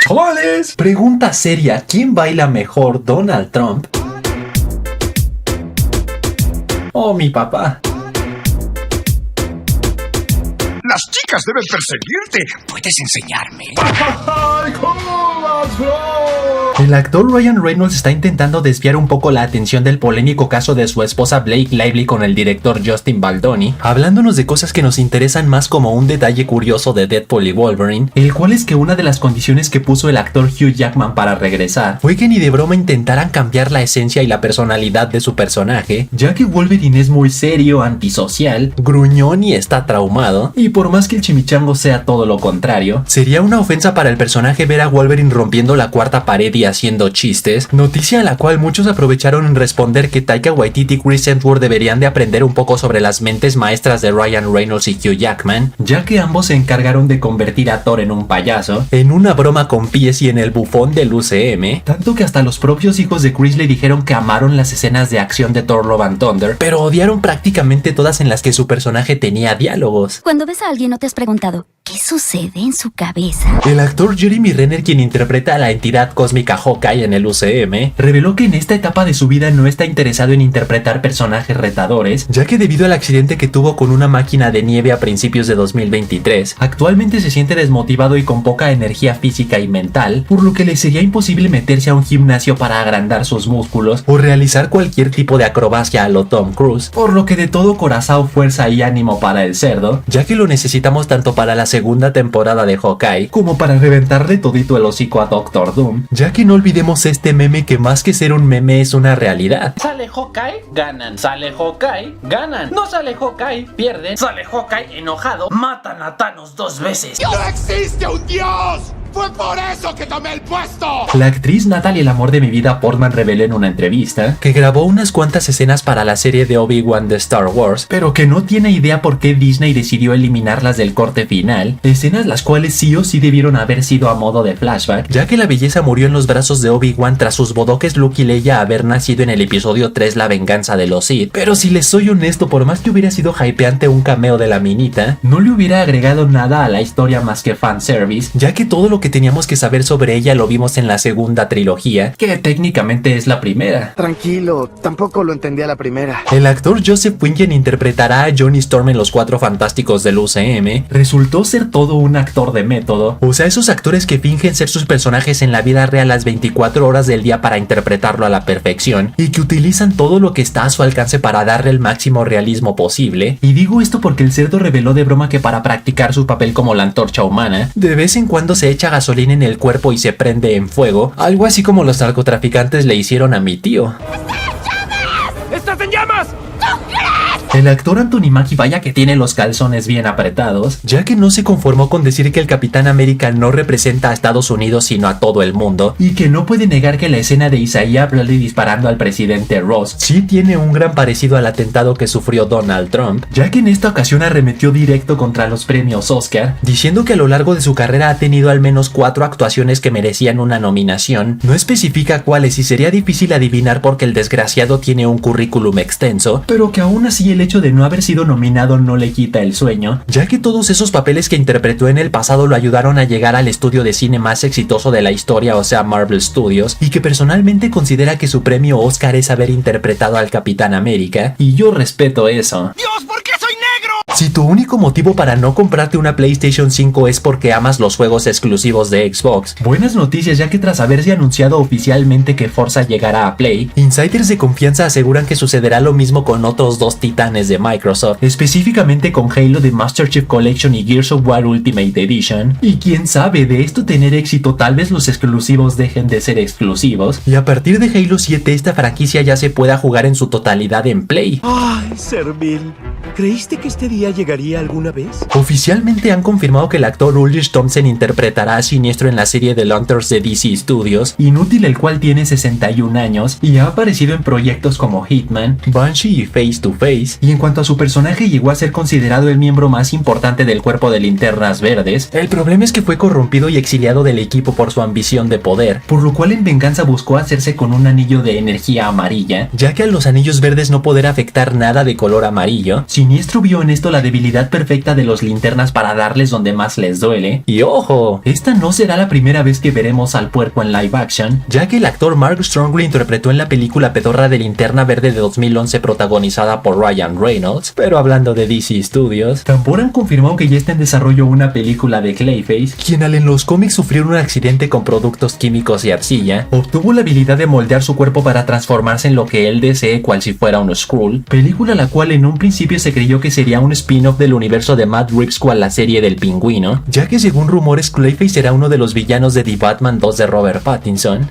¡Chavales! Pregunta seria, ¿quién baila mejor, Donald Trump o mi papá? Las chicas deben perseguirte. ¿Puedes enseñarme? El actor Ryan Reynolds está intentando desviar un poco la atención del polémico caso de su esposa Blake Lively con el director Justin Baldoni, hablándonos de cosas que nos interesan más, como un detalle curioso de Deadpool y Wolverine, el cual es que una de las condiciones que puso el actor Hugh Jackman para regresar fue que ni de broma intentaran cambiar la esencia y la personalidad de su personaje, ya que Wolverine es muy serio, antisocial, gruñón y está traumado, y por más que el chimichango sea todo lo contrario, sería una ofensa para el personaje ver a Wolverine rompiendo la cuarta pared y haciendo chistes, noticia a la cual muchos aprovecharon en responder que Taika Waititi y Chris Hemsworth deberían de aprender un poco sobre las mentes maestras de Ryan Reynolds y Hugh Jackman, ya que ambos se encargaron de convertir a Thor en un payaso, en una broma con pies y en el bufón del UCM, tanto que hasta los propios hijos de Chris le dijeron que amaron las escenas de acción de Thor Love and Thunder, pero odiaron prácticamente todas en las que su personaje tenía diálogos. Cuando ves a alguien, ¿no te has preguntado qué sucede en su cabeza? El actor Jeremy Renner, quien interpreta a la entidad cósmica Hawkeye en el UCM, reveló que en esta etapa de su vida no está interesado en interpretar personajes retadores, ya que debido al accidente que tuvo con una máquina de nieve a principios de 2023, actualmente se siente desmotivado y con poca energía física y mental, por lo que le sería imposible meterse a un gimnasio para agrandar sus músculos o realizar cualquier tipo de acrobacia a lo Tom Cruise, por lo que de todo corazón, fuerza y ánimo para el cerdo, ya que lo necesitamos tanto para la segunda temporada de Hawkeye como para reventarle todito el hocico a Doctor Doom, ya que no olvidemos este meme que más que ser un meme es una realidad. Sale Hawkeye, ganan. Sale Hawkeye, ganan. No sale Hawkeye, pierden. Sale Hawkeye enojado, matan a Thanos 2 veces. ¡No existe un dios! ¡Fue por eso que tomé el puesto! La actriz Natalie El amor de mi vida Portman reveló en una entrevista que grabó unas cuantas escenas para la serie de Obi-Wan de Star Wars, pero que no tiene idea por qué Disney decidió eliminarlas del corte final, escenas las cuales sí o sí debieron haber sido a modo de flashback, ya que la belleza murió en los brazos de Obi-Wan tras sus bodoques Luke y Leia haber nacido en el episodio 3 La venganza de los Sith. Pero si les soy honesto, por más que hubiera sido hypeante un cameo de la minita, no le hubiera agregado nada a la historia más que fanservice, ya que todo lo que teníamos que saber sobre ella lo vimos en la segunda trilogía, que técnicamente es la primera. Tranquilo, tampoco lo entendí a la primera. El actor Joseph Quinn, quien interpretará a Johnny Storm en Los Cuatro Fantásticos del UCM, resultó ser todo un actor de método, o sea, esos actores que fingen ser sus personajes en la vida real las 24 horas del día para interpretarlo a la perfección, y que utilizan todo lo que está a su alcance para darle el máximo realismo posible. Y digo esto porque el cerdo reveló de broma que para practicar su papel como la antorcha humana, de vez en cuando se echa gasolina en el cuerpo y se prende en fuego, algo así como los narcotraficantes le hicieron a mi tío. ¡Estás en llamas! El actor Anthony Mackie vaya que tiene los calzones bien apretados, ya que no se conformó con decir que el Capitán América no representa a Estados Unidos sino a todo el mundo, y que no puede negar que la escena de Isaiah Bradley disparando al presidente Ross sí tiene un gran parecido al atentado que sufrió Donald Trump, ya que en esta ocasión arremetió directo contra los premios Oscar, diciendo que a lo largo de su carrera ha tenido al menos 4 actuaciones que merecían una nominación. No especifica cuáles y sería difícil adivinar porque el desgraciado tiene un currículum extenso, pero que aún así el hecho de no haber sido nominado no le quita el sueño, ya que todos esos papeles que interpretó en el pasado lo ayudaron a llegar al estudio de cine más exitoso de la historia, o sea Marvel Studios, y que personalmente considera que su premio Oscar es haber interpretado al Capitán América, y yo respeto eso. ¡Dios, ¿por qué soy negro? Si tu único motivo para no comprarte una PlayStation 5 es porque amas los juegos exclusivos de Xbox, buenas noticias, ya que tras haberse anunciado oficialmente que Forza llegará a Play, insiders de confianza aseguran que sucederá lo mismo con otros 2 titanes de Microsoft, específicamente con Halo The Master Chief Collection y Gears of War Ultimate Edition, y quién sabe, de esto tener éxito tal vez los exclusivos dejen de ser exclusivos, y a partir de Halo 7 esta franquicia ya se pueda jugar en su totalidad en Play. Ay, Servil, ¿creíste que este día llegaría alguna vez? Oficialmente han confirmado que el actor Ulrich Thompson interpretará a Siniestro en la serie The Hunters de DC Studios, Inútil, el cual tiene 61 años y ha aparecido en proyectos como Hitman, Banshee y Face to Face, y en cuanto a su personaje llegó a ser considerado el miembro más importante del cuerpo de Linternas Verdes. El problema es que fue corrompido y exiliado del equipo por su ambición de poder, por lo cual en venganza buscó hacerse con un anillo de energía amarilla, ya que a los anillos verdes no poder afectar nada de color amarillo, Siniestro vio en esto la debilidad perfecta de los linternas para darles donde más les duele. Y ojo, esta no será la primera vez que veremos al puerco en live action, ya que el actor Mark Strong lo interpretó en la película pedorra de Linterna Verde de 2011 protagonizada por Ryan Reynolds. Pero hablando de DC Studios, Tamporan confirmó que ya está en desarrollo una película de Clayface, quien al en los cómics sufrió un accidente con productos químicos y arcilla, obtuvo la habilidad de moldear su cuerpo para transformarse en lo que él desee cual si fuera un Skrull, película la cual en un principio se creyó que sería un spin-off del universo de Matt Reeves cual la serie del Pingüino, ya que según rumores Clayface será uno de los villanos de The Batman 2 de Robert Pattinson.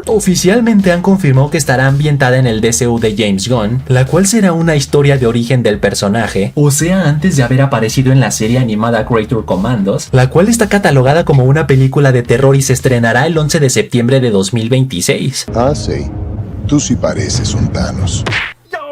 Oficialmente han confirmado que estará ambientada en el DCU de James Gunn, la cual será una historia de origen del personaje, o sea antes de haber aparecido en la serie animada Creature Commandos, la cual está catalogada como una película de terror y se estrenará el 11 de septiembre de 2026. Ah, sí. Tú sí pareces un Thanos.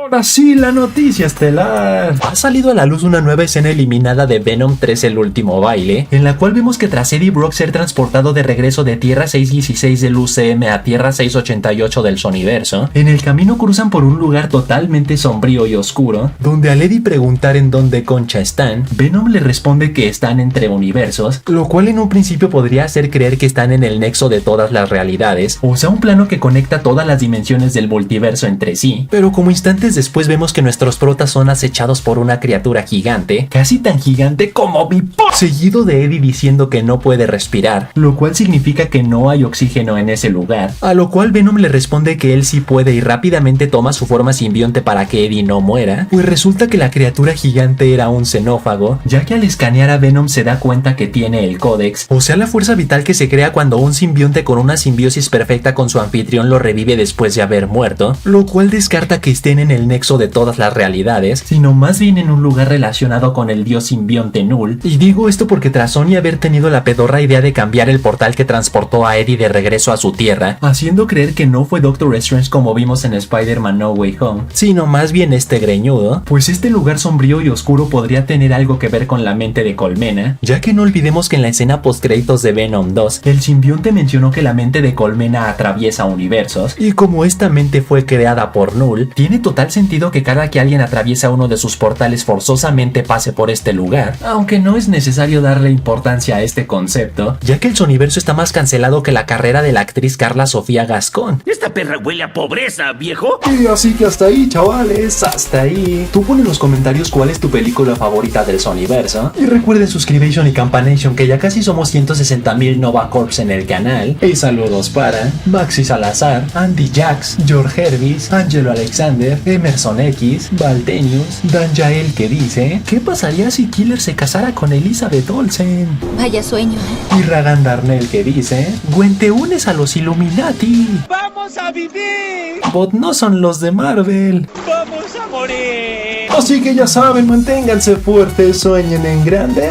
Ahora sí, la noticia estelar. Ha salido a la luz una nueva escena eliminada de Venom 3 El Último Baile, en la cual vemos que tras Eddie Brock ser transportado de regreso de Tierra 616 del UCM a Tierra 688 del Soniverso, en el camino cruzan por un lugar totalmente sombrío y oscuro, donde al Eddie preguntar en dónde concha están, Venom le responde que están entre universos, lo cual en un principio podría hacer creer que están en el nexo de todas las realidades, o sea un plano que conecta todas las dimensiones del multiverso entre sí, pero como instantes después vemos que nuestros protas son acechados por una criatura gigante, casi tan gigante como mi seguido de Eddie diciendo que no puede respirar, lo cual significa que no hay oxígeno en ese lugar, a lo cual Venom le responde que él sí puede y rápidamente toma su forma simbionte para que Eddie no muera, pues resulta que la criatura gigante era un xenófago, ya que al escanear a Venom se da cuenta que tiene el códex, o sea la fuerza vital que se crea cuando un simbionte con una simbiosis perfecta con su anfitrión lo revive después de haber muerto, lo cual descarta que estén en el nexo de todas las realidades, sino más bien en un lugar relacionado con el dios simbionte Null. Y digo esto porque tras Sony haber tenido la pedorra idea de cambiar el portal que transportó a Eddie de regreso a su tierra, haciendo creer que no fue Doctor Strange como vimos en Spider-Man No Way Home, sino más bien este greñudo, pues este lugar sombrío y oscuro podría tener algo que ver con la mente de Colmena, ya que no olvidemos que en la escena postcréditos de Venom 2, el simbionte mencionó que la mente de Colmena atraviesa universos, y como esta mente fue creada por Null, tiene total sentido que cada que alguien atraviesa uno de sus portales forzosamente pase por este lugar, aunque no es necesario darle importancia a este concepto, ya que el Soniverso está más cancelado que la carrera de la actriz Carla Sofía Gascón. Esta perra huele a pobreza, viejo. Y así que hasta ahí, chavales, hasta ahí. Tú pon en los comentarios cuál es tu película favorita del Soniverso, y recuerden suscribirse y campanation, que ya casi somos 160,000 Nova Corps en el canal. Y saludos para Maxi Salazar, Andy Jax, George Hervis, Angelo Alexander, Emerson X, Valtenius, Danjael que dice: ¿qué pasaría si Killer se casara con Elizabeth Olsen? Vaya sueño, ¿eh? Y Ragan Darnell que dice: Gwen, te unes a los Illuminati. ¡Vamos a vivir! Bot no son los de Marvel. ¡Vamos a morir! Así que ya saben, manténganse fuertes, sueñen en grande,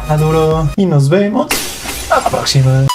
adoro y nos vemos a la próxima.